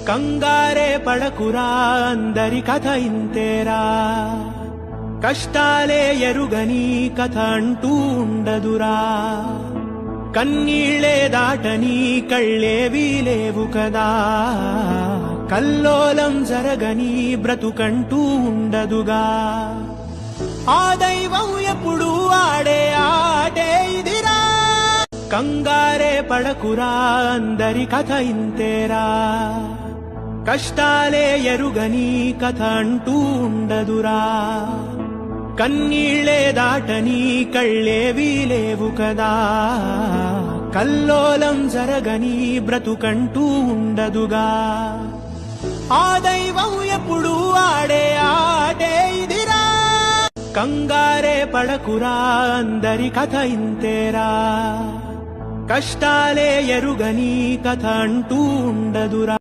కంగారే పడకురా అందరి కథ ఇంతేరా, కష్టాలే ఎరుగని కథ అంటూ ఉండదురా, కన్నీళ్లే దాటని కళ్ళేవీ లేవు కదా, కల్లోలం జరగని బ్రతుకంటూ ఉండదుగా, ఆ దైవం ఎప్పుడు ఆడే ఆటే ఇదిరా, కంగారే పడకురా అందరి కథ ఇంతేరా, కష్టాలే ఎరుగని కథ అంటూ ఉండదురా, కన్నీళ్లే దాటని కళ్ళేవీ లేవు కదా, కల్లోలం జరగని బ్రతుకంటూ ఉండదుగా, ఆ దైవం ఎప్పుడు ఆడే ఆటే ఇదిరా, కంగారే పడకురా అందరి కథ ఇంతేరా, కష్టాలే ఎరుగని కథ అంటూ ఉండదురా.